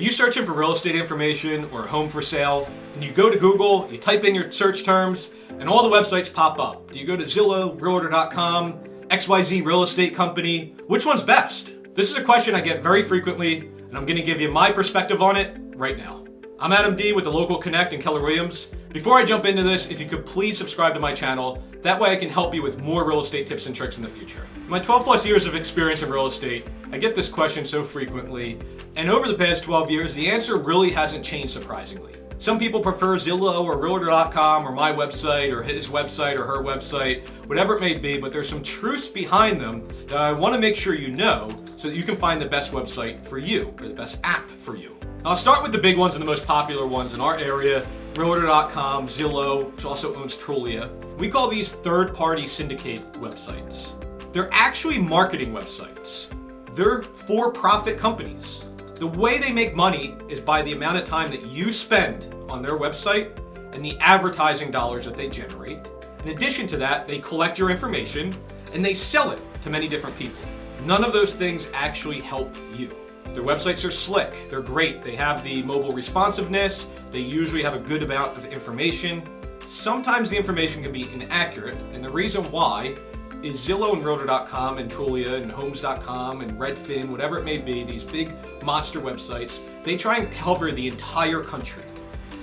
Are you searching for real estate information or a home for sale? And you go to Google, you type in your search terms, and all the websites pop up. Do you go to Zillow, Realtor.com, XYZ Real Estate Company? Which one's best? This is a question I get very frequently, and I'm going to give you my perspective on it right now. I'm Adam D with the Local Connect and Keller Williams. Before I jump into this, if you could please subscribe to my channel, that way I can help you with more real estate tips and tricks in the future. In my 12 plus years of experience in real estate, I get this question so frequently, and over the past 12 years, the answer really hasn't changed surprisingly. Some people prefer Zillow or Realtor.com or my website or his website or her website, whatever it may be, but there's some truths behind them that I want to make sure you know so that you can find the best website for you or the best app for you. I'll start with the big ones and the most popular ones in our area, Realtor.com, Zillow, which also owns Trulia. We call these third-party syndicate websites. They're actually marketing websites. They're for-profit companies. The way they make money is by the amount of time that you spend on their website and the advertising dollars that they generate. In addition to that, they collect your information and they sell it to many different people. None of those things actually help you. Their websites are slick, they're great, they have the mobile responsiveness, they usually have a good amount of information. Sometimes the information can be inaccurate, and the reason why is Zillow and Realtor.com and Trulia and Homes.com and Redfin, whatever it may be, these big monster websites, they try and cover the entire country.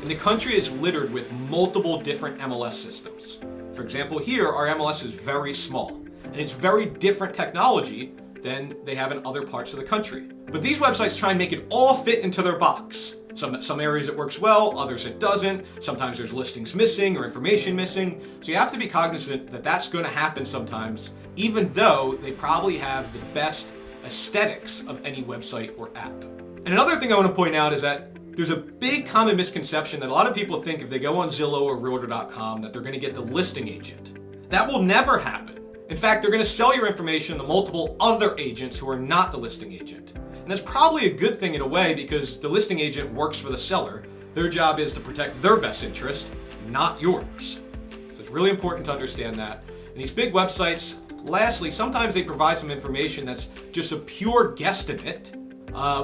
And the country is littered with multiple different MLS systems. For example, here our MLS is very small, and it's very different technology than they have in other parts of the country. But these websites try and make it all fit into their box. Some areas it works well, others it doesn't. Sometimes there's listings missing or information missing. So you have to be cognizant that that's going to happen sometimes, even though they probably have the best aesthetics of any website or app. And another thing I want to point out is that there's a big common misconception that a lot of people think if they go on Zillow or Realtor.com that they're going to get the listing agent. That will never happen. In fact, they're going to sell your information to multiple other agents who are not the listing agent. And that's probably a good thing in a way because the listing agent works for the seller. Their job is to protect their best interest, not yours. So it's really important to understand that. And these big websites, lastly, sometimes they provide some information that's just a pure guesstimate.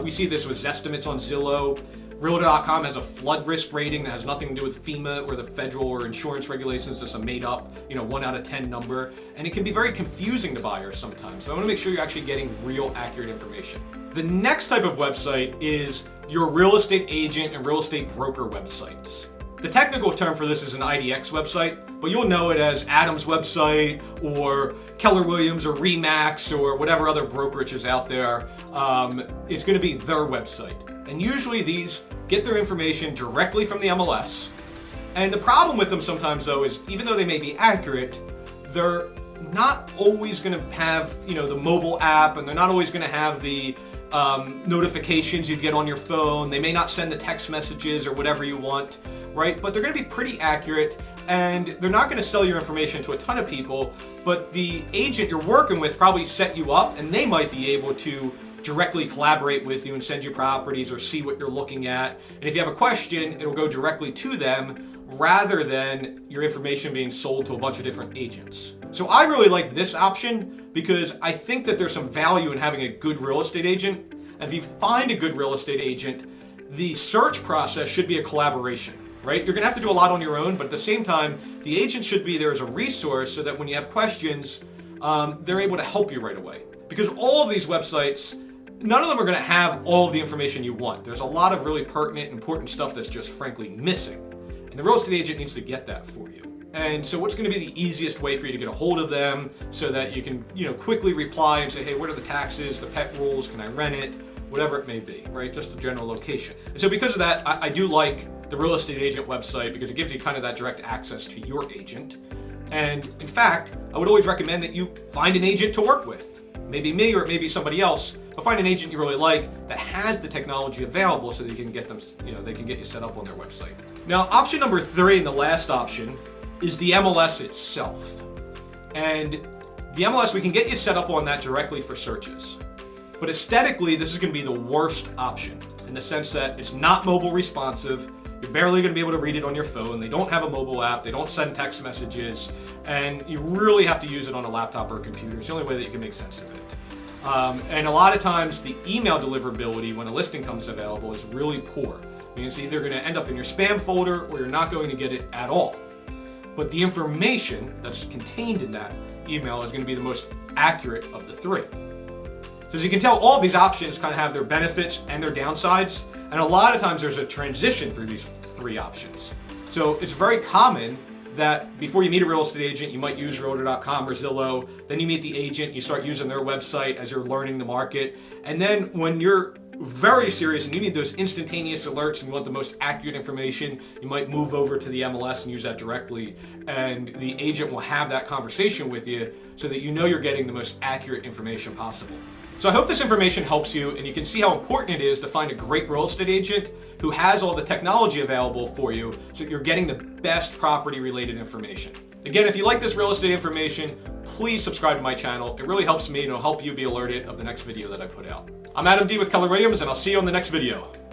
We see this with Zestimates on Zillow. Realtor.com has a flood risk rating that has nothing to do with FEMA or the federal or insurance regulations, just a made up, 1 out of 10 number. And it can be very confusing to buyers sometimes. So I want to make sure you're actually getting real accurate information. The next type of website is your real estate agent and real estate broker websites. The technical term for this is an IDX website, but you'll know it as Adam's website or Keller Williams or Remax or whatever other brokerage is out there. It's going to be their website. And usually these get their information directly from the MLS. And the problem with them sometimes though is even though they may be accurate, they're not always going to have, the mobile app, and they're not always going to have the notifications you get on your phone. They may not send the text messages or whatever you want, right? But they're going to be pretty accurate, and they're not going to sell your information to a ton of people, but the agent you're working with probably set you up, and they might be able to directly collaborate with you and send you properties or see what you're looking at. And if you have a question, it'll go directly to them rather than your information being sold to a bunch of different agents. So I really like this option because I think that there's some value in having a good real estate agent. And if you find a good real estate agent, the search process should be a collaboration, right? You're gonna have to do a lot on your own, but at the same time, the agent should be there as a resource so that when you have questions, they're able to help you right away. Because all of these websites, none of them are going to have all of the information you want. There's a lot of really pertinent, important stuff that's just frankly missing. And the real estate agent needs to get that for you. And so what's going to be the easiest way for you to get a hold of them so that you can, quickly reply and say, hey, what are the taxes, the pet rules, can I rent it, whatever it may be, right? Just the general location. And so because of that, I do like the real estate agent website because it gives you kind of that direct access to your agent. And in fact, I would always recommend that you find an agent to work with. Maybe me or maybe somebody else, but find an agent you really like that has the technology available so that you can get them, they can get you set up on their website. Now, option number 3 and the last option is the MLS itself. And the MLS, we can get you set up on that directly for searches. But aesthetically, this is going to be the worst option in the sense that it's not mobile responsive. You're barely going to be able to read it on your phone. They don't have a mobile app. They don't send text messages. And you really have to use it on a laptop or a computer. It's the only way that you can make sense of it. And a lot of times the email deliverability when a listing comes available is really poor. I mean, it's either going to end up in your spam folder or you're not going to get it at all. But the information that's contained in that email is going to be the most accurate of the three. So as you can tell, all of these options kind of have their benefits and their downsides, and a lot of times there's a transition through these three options. So it's very common that before you meet a real estate agent, you might use Realtor.com or Zillow, then you meet the agent, you start using their website as you're learning the market, and then when you're very serious and you need those instantaneous alerts and you want the most accurate information, you might move over to the MLS and use that directly, and the agent will have that conversation with you so that you know you're getting the most accurate information possible. So I hope this information helps you, and you can see how important it is to find a great real estate agent who has all the technology available for you so that you're getting the best property related information. Again, if you like this real estate information, please subscribe to my channel. It really helps me and it'll help you be alerted of the next video that I put out. I'm Adam D with Keller Williams, and I'll see you on the next video.